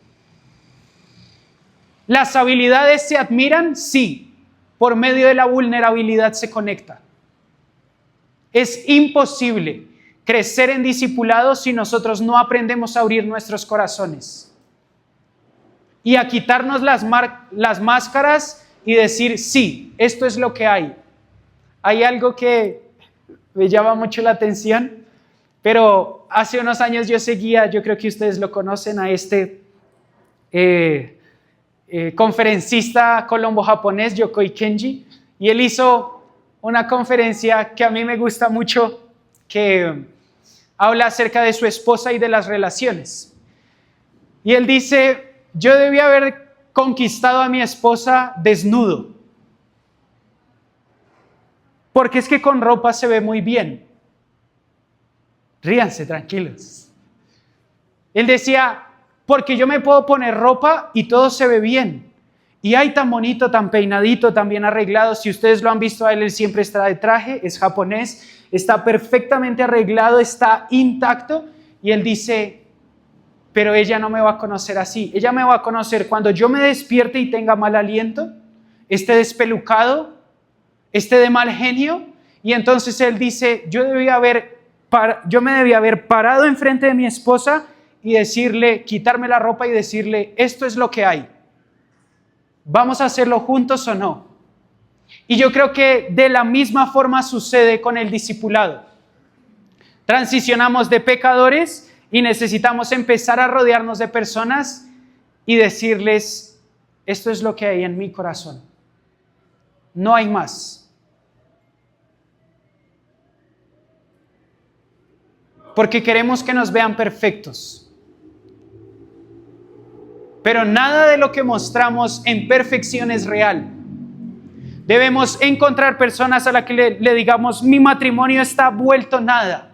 ¿Las habilidades se admiran? Sí. Por medio de la vulnerabilidad se conecta. Es imposible crecer en discipulado si nosotros no aprendemos a abrir nuestros corazones y a quitarnos las máscaras y decir, sí, esto es lo que hay. Hay algo que me llama mucho la atención, pero hace unos años yo seguía, yo creo que ustedes lo conocen, a este conferencista colombo-japonés, Yokoi Kenji, y él hizo una conferencia que a mí me gusta mucho, que habla acerca de su esposa y de las relaciones. Y él dice, yo debí haber conquistado a mi esposa desnudo, porque es que con ropa se ve muy bien. Ríanse, tranquilos. Él decía, porque yo me puedo poner ropa y todo se ve bien. Y hay tan bonito, tan peinadito, tan bien arreglado. Si ustedes lo han visto a él, él siempre está de traje, es japonés, está perfectamente arreglado, está intacto. Y él dice, pero ella no me va a conocer así. Ella me va a conocer cuando yo me despierte y tenga mal aliento, esté despelucado, esté de mal genio. Y entonces él dice, yo me debía haber parado enfrente de mi esposa y decirle, quitarme la ropa y decirle, esto es lo que hay. ¿Vamos a hacerlo juntos o no? Y yo creo que de la misma forma sucede con el discipulado. Transicionamos de pecadores y necesitamos empezar a rodearnos de personas y decirles, esto es lo que hay en mi corazón. No hay más. Porque queremos que nos vean perfectos. Pero nada de lo que mostramos en perfección es real. Debemos encontrar personas a las que le digamos, mi matrimonio está vuelto nada.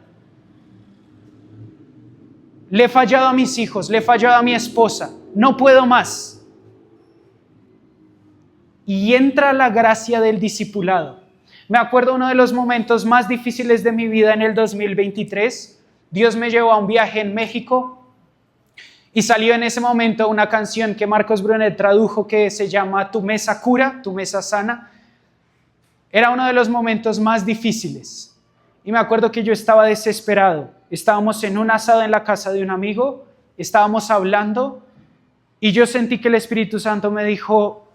Le he fallado a mis hijos, le he fallado a mi esposa, no puedo más. Y entra la gracia del discipulado. Me acuerdo uno de los momentos más difíciles de mi vida en el 2023. Dios me llevó a un viaje en México. Y salió en ese momento una canción que Marcos Brunet tradujo que se llama Tu mesa cura, tu mesa sana. Era uno de los momentos más difíciles. Y me acuerdo que yo estaba desesperado. Estábamos en un asado en la casa de un amigo, estábamos hablando y yo sentí que el Espíritu Santo me dijo,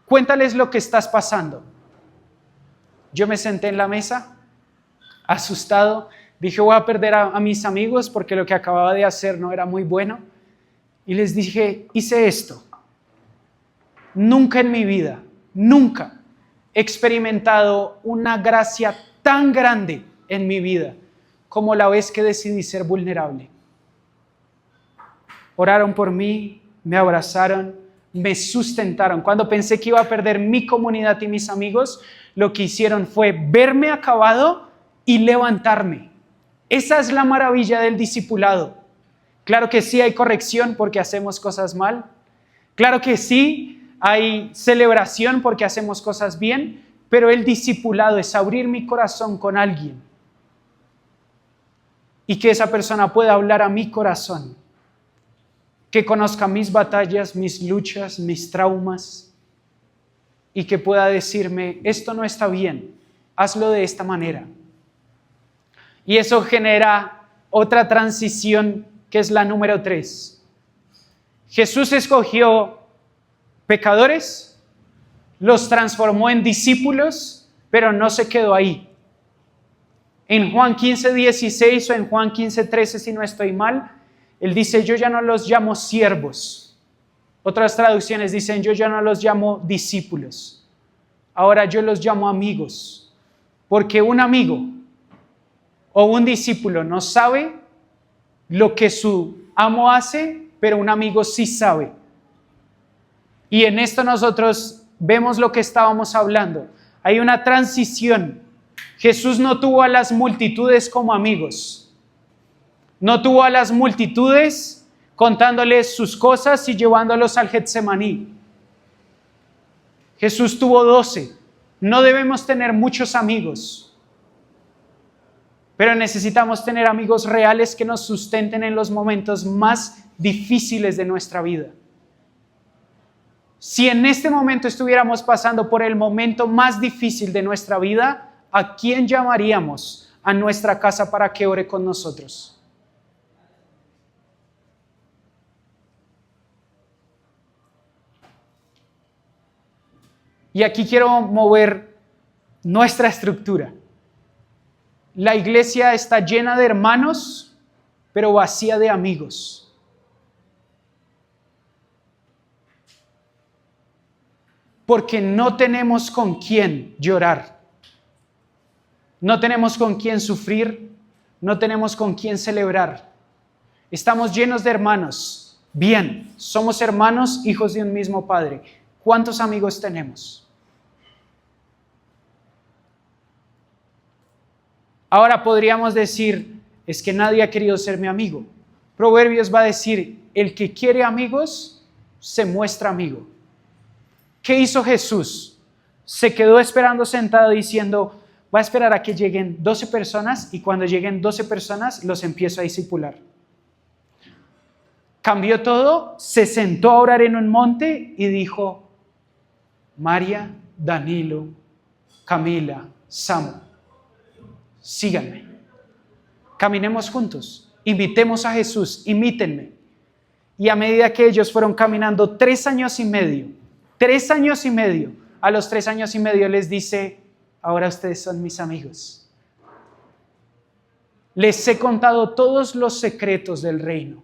cuéntales lo que estás pasando. Yo me senté en la mesa, asustado. Dije, voy a perder a mis amigos porque lo que acababa de hacer no era muy bueno. Y les dije, hice esto. Nunca en mi vida, nunca he experimentado una gracia tan grande en mi vida como la vez que decidí ser vulnerable. Oraron por mí, me abrazaron, me sustentaron. Cuando pensé que iba a perder mi comunidad y mis amigos, lo que hicieron fue verme acabado y levantarme. Esa es la maravilla del discipulado. Claro que sí hay corrección porque hacemos cosas mal. Claro que sí hay celebración porque hacemos cosas bien. Pero el discipulado es abrir mi corazón con alguien. Y que esa persona pueda hablar a mi corazón. Que conozca mis batallas, mis luchas, mis traumas. Y que pueda decirme, esto no está bien, hazlo de esta manera. Y eso genera otra transición que es la número 3. Jesús escogió pecadores, los transformó en discípulos, pero no se quedó ahí. En Juan 15:16 o en Juan 15:13, si no estoy mal, Él dice, yo ya no los llamo siervos. Otras traducciones dicen, yo ya no los llamo discípulos. Ahora yo los llamo amigos. Porque un amigo o un discípulo no sabe lo que su amo hace, pero un amigo sí sabe. Y en esto nosotros vemos lo que estábamos hablando. Hay una transición. Jesús no tuvo a las multitudes como amigos. No tuvo a las multitudes contándoles sus cosas y llevándolos al Getsemaní. Jesús tuvo 12. No debemos tener muchos amigos, pero necesitamos tener amigos reales que nos sustenten en los momentos más difíciles de nuestra vida. Si en este momento estuviéramos pasando por el momento más difícil de nuestra vida, ¿a quién llamaríamos a nuestra casa para que ore con nosotros? Y aquí quiero mover nuestra estructura. La iglesia está llena de hermanos, pero vacía de amigos. Porque no tenemos con quién llorar. No tenemos con quién sufrir. No tenemos con quién celebrar. Estamos llenos de hermanos. Bien, somos hermanos, hijos de un mismo Padre. ¿Cuántos amigos tenemos? Ahora podríamos decir, es que nadie ha querido ser mi amigo. Proverbios va a decir, el que quiere amigos, se muestra amigo. ¿Qué hizo Jesús? Se quedó esperando sentado diciendo, voy a esperar a que lleguen 12 personas y cuando lleguen 12 personas los empiezo a discipular. Cambió todo, se sentó a orar en un monte y dijo, María, Danilo, Camila, Samu, síganme, caminemos juntos, invitemos a Jesús, imítenme. Y a medida que ellos fueron caminando 3 años y medio, a los 3 años y medio les dice, ahora ustedes son mis amigos. Les he contado todos los secretos del reino.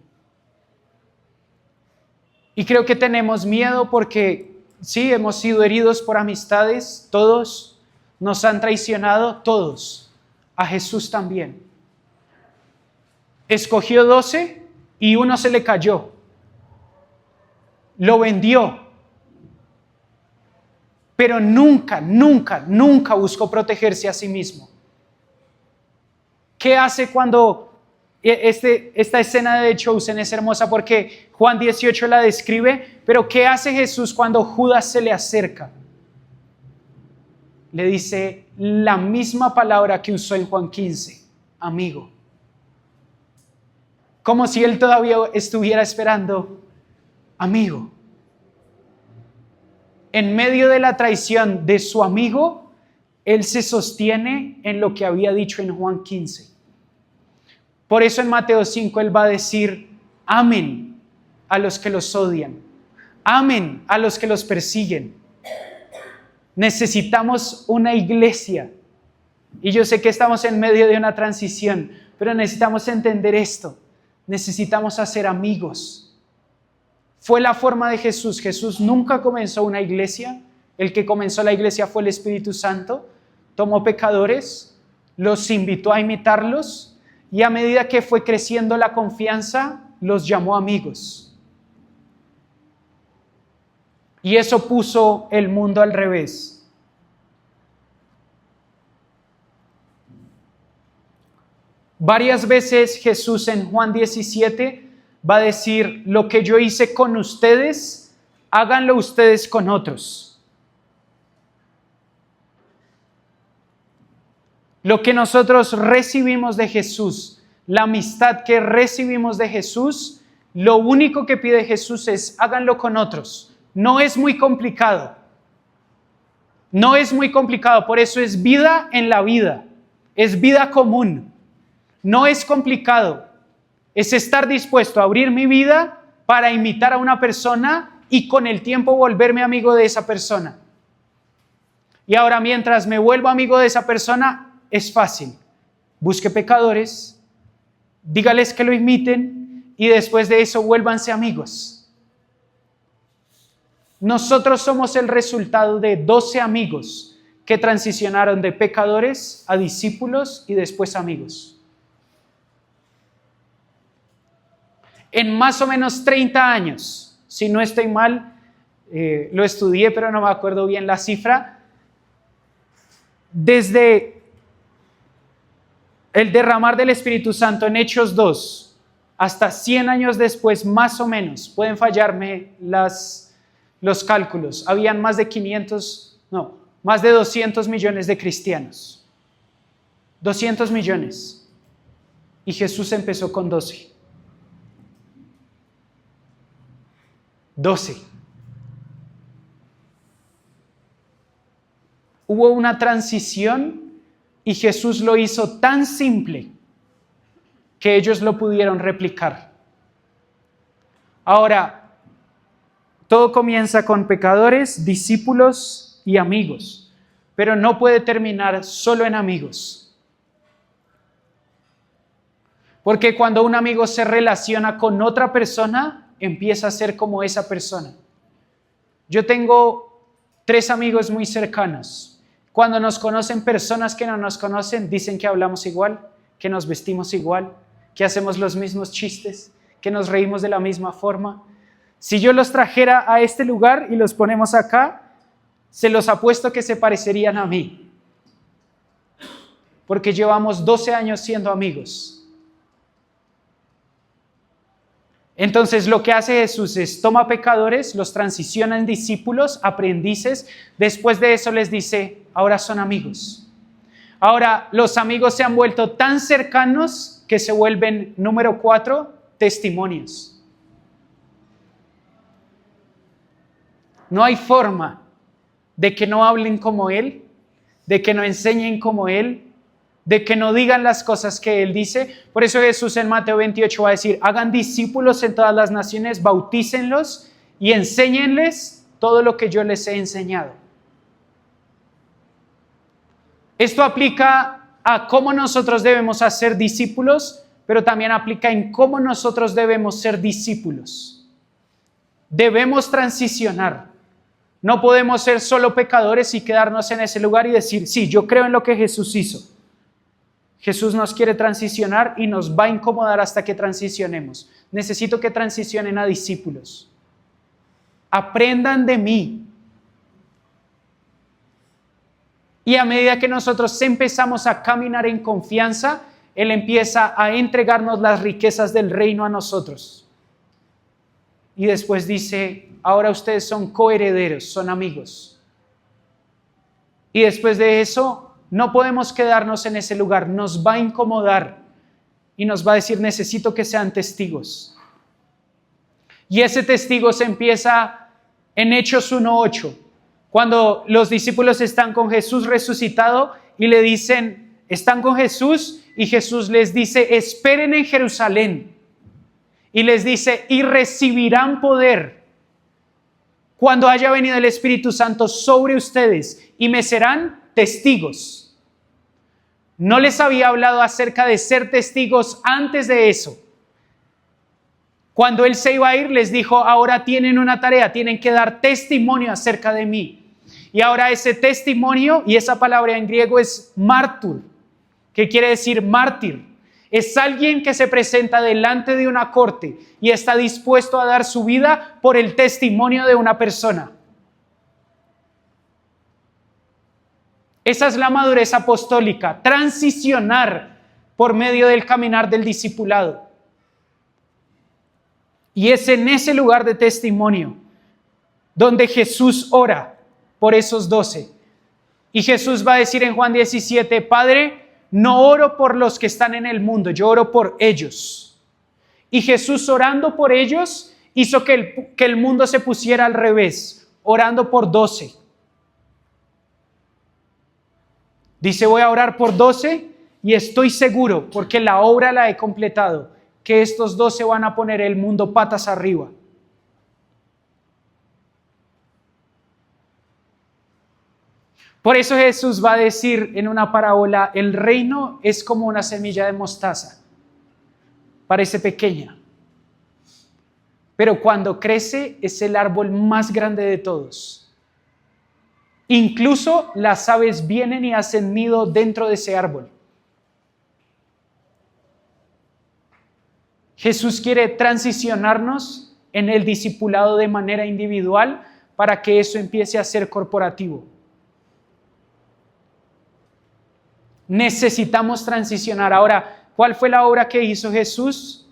Y creo que tenemos miedo porque sí, hemos sido heridos por amistades, todos nos han traicionado, todos. A Jesús también. Escogió 12 y uno se le cayó. Lo vendió. Pero nunca buscó protegerse a sí mismo. ¿Qué hace cuando esta escena de Chosen es hermosa porque Juan 18 la describe, pero ¿qué hace Jesús cuando Judas se le acerca? Le dice la misma palabra que usó en Juan 15, amigo. Como si él todavía estuviera esperando, amigo. En medio de la traición de su amigo, él se sostiene en lo que había dicho en Juan 15. Por eso en Mateo 5 él va a decir, amen a los que los odian, amen a los que los persiguen. Necesitamos una iglesia. Y yo sé que estamos en medio de una transición, pero necesitamos entender esto. Necesitamos hacer amigos. Fue la forma de Jesús. Jesús nunca comenzó una iglesia. El que comenzó la iglesia fue el Espíritu Santo. Tomó pecadores, los invitó a imitarlos y a medida que fue creciendo la confianza, los llamó amigos. Y eso puso el mundo al revés. Varias veces Jesús en Juan 17 va a decir, lo que yo hice con ustedes, háganlo ustedes con otros. Lo que nosotros recibimos de Jesús, la amistad que recibimos de Jesús, lo único que pide Jesús es háganlo con otros. No es muy complicado. No es muy complicado, por eso es vida en la vida. Es vida común. No es complicado. Es estar dispuesto a abrir mi vida para imitar a una persona y con el tiempo volverme amigo de esa persona. Y ahora mientras me vuelvo amigo de esa persona, es fácil. Busque pecadores, dígales que lo imiten y después de eso vuélvanse amigos. Nosotros somos el resultado de 12 amigos que transicionaron de pecadores a discípulos y después amigos. En más o menos 30 años, si no estoy mal, lo estudié pero no me acuerdo bien la cifra, desde el derramar del Espíritu Santo en Hechos 2 hasta 100 años después, más o menos, pueden fallarme los cálculos, habían más de 200 millones de cristianos. 200 millones. Y Jesús empezó con 12. 12. Hubo una transición y Jesús lo hizo tan simple que ellos lo pudieron replicar. Ahora, todo comienza con pecadores, discípulos y amigos, pero no puede terminar solo en amigos. Porque cuando un amigo se relaciona con otra persona, empieza a ser como esa persona. Yo tengo 3 amigos muy cercanos. Cuando nos conocen personas que no nos conocen, dicen que hablamos igual, que nos vestimos igual, que hacemos los mismos chistes, que nos reímos de la misma forma. Si yo los trajera a este lugar y los ponemos acá, se los apuesto que se parecerían a mí. Porque llevamos 12 años siendo amigos. Entonces lo que hace Jesús es toma pecadores, los transiciona en discípulos, aprendices, después de eso les dice, ahora son amigos. Ahora los amigos se han vuelto tan cercanos que se vuelven, número 4, testimonios. No hay forma de que no hablen como Él, de que no enseñen como Él, de que no digan las cosas que Él dice. Por eso Jesús en Mateo 28 va a decir, hagan discípulos en todas las naciones, bautícenlos y enséñenles todo lo que yo les he enseñado. Esto aplica a cómo nosotros debemos hacer discípulos, pero también aplica en cómo nosotros debemos ser discípulos. Debemos transicionar. No podemos ser solo pecadores y quedarnos en ese lugar y decir, sí, yo creo en lo que Jesús hizo. Jesús nos quiere transicionar y nos va a incomodar hasta que transicionemos. Necesito que transicionen a discípulos. Aprendan de mí. Y a medida que nosotros empezamos a caminar en confianza, Él empieza a entregarnos las riquezas del reino a nosotros. Y después dice, ahora ustedes son coherederos, son amigos. Y después de eso, no podemos quedarnos en ese lugar, nos va a incomodar y nos va a decir, necesito que sean testigos. Y ese testigo se empieza en Hechos 1:8, cuando los discípulos están con Jesús resucitado y le dicen, están con Jesús y Jesús les dice, esperen en Jerusalén. Y les dice, y recibirán poder cuando haya venido el Espíritu Santo sobre ustedes y me serán testigos. No les había hablado acerca de ser testigos antes de eso. Cuando Él se iba a ir, les dijo, ahora tienen una tarea, tienen que dar testimonio acerca de mí. Y ahora ese testimonio, y esa palabra en griego es mártir, que quiere decir mártir. Es alguien que se presenta delante de una corte y está dispuesto a dar su vida por el testimonio de una persona. Esa es la madurez apostólica, transicionar por medio del caminar del discipulado. Y es en ese lugar de testimonio donde Jesús ora por esos 12. Y Jesús va a decir en Juan 17, Padre, no oro por los que están en el mundo, yo oro por ellos. Y Jesús orando por ellos hizo que el mundo se pusiera al revés, orando por 12. Dice, voy a orar por 12 y estoy seguro, porque la obra la he completado, que estos 12 van a poner el mundo patas arriba. Por eso Jesús va a decir en una parábola, el reino es como una semilla de mostaza. Parece pequeña, pero cuando crece es el árbol más grande de todos. Incluso las aves vienen y hacen nido dentro de ese árbol. Jesús quiere transicionarnos en el discipulado de manera individual para que eso empiece a ser corporativo. Necesitamos transicionar. Ahora, ¿cuál fue la obra que hizo Jesús?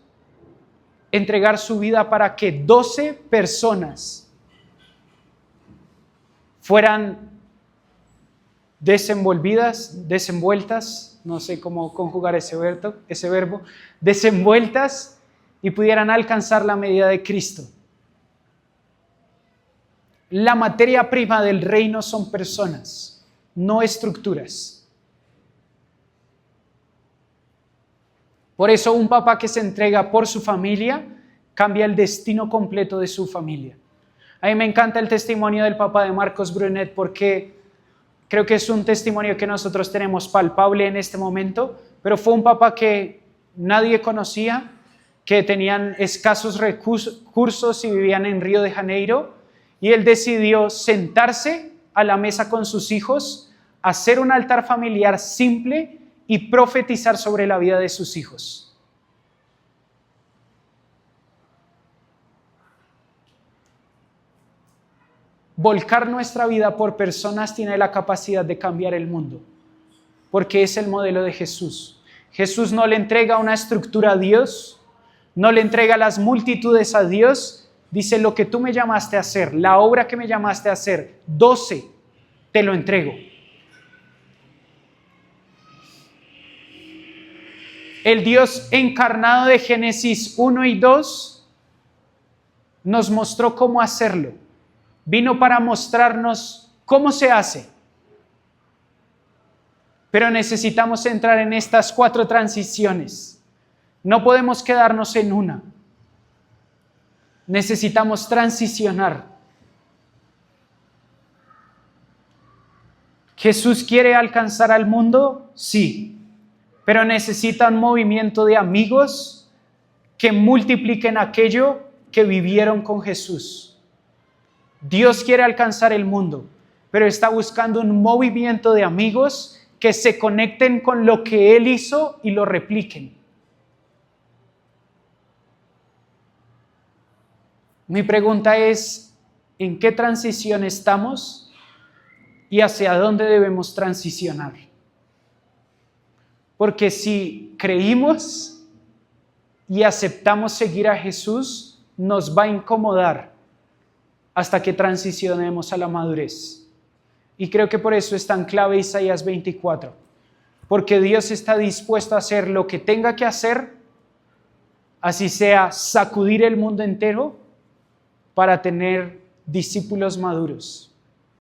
Entregar su vida para que 12 personas fueran desenvueltas, no sé cómo conjugar ese verbo, desenvueltas y pudieran alcanzar la medida de Cristo. La materia prima del reino son personas, no estructuras. Por eso un papá que se entrega por su familia cambia el destino completo de su familia. A mí me encanta el testimonio del papá de Marcos Brunet porque creo que es un testimonio que nosotros tenemos palpable en este momento, pero fue un papá que nadie conocía, que tenían escasos recursos y vivían en Río de Janeiro, y él decidió sentarse a la mesa con sus hijos, hacer un altar familiar simple y profetizar sobre la vida de sus hijos. Volcar nuestra vida por personas tiene la capacidad de cambiar el mundo, porque es el modelo de Jesús. Jesús no le entrega una estructura a Dios, no le entrega las multitudes a Dios, dice lo que tú me llamaste a hacer, la obra que me llamaste a hacer, 12, te lo entrego. El Dios encarnado de Génesis 1 y 2 nos mostró cómo hacerlo. Vino para mostrarnos cómo se hace. Pero necesitamos entrar en estas 4 transiciones. No podemos quedarnos en una. Necesitamos transicionar. ¿Jesús quiere alcanzar al mundo? Sí. Pero necesita un movimiento de amigos que multipliquen aquello que vivieron con Jesús. Dios quiere alcanzar el mundo, pero está buscando un movimiento de amigos que se conecten con lo que Él hizo y lo repliquen. Mi pregunta es, ¿en qué transición estamos y hacia dónde debemos transicionar? Porque si creímos y aceptamos seguir a Jesús, nos va a incomodar hasta que transicionemos a la madurez. Y creo que por eso es tan clave Isaías 24, porque Dios está dispuesto a hacer lo que tenga que hacer, así sea sacudir el mundo entero para tener discípulos maduros.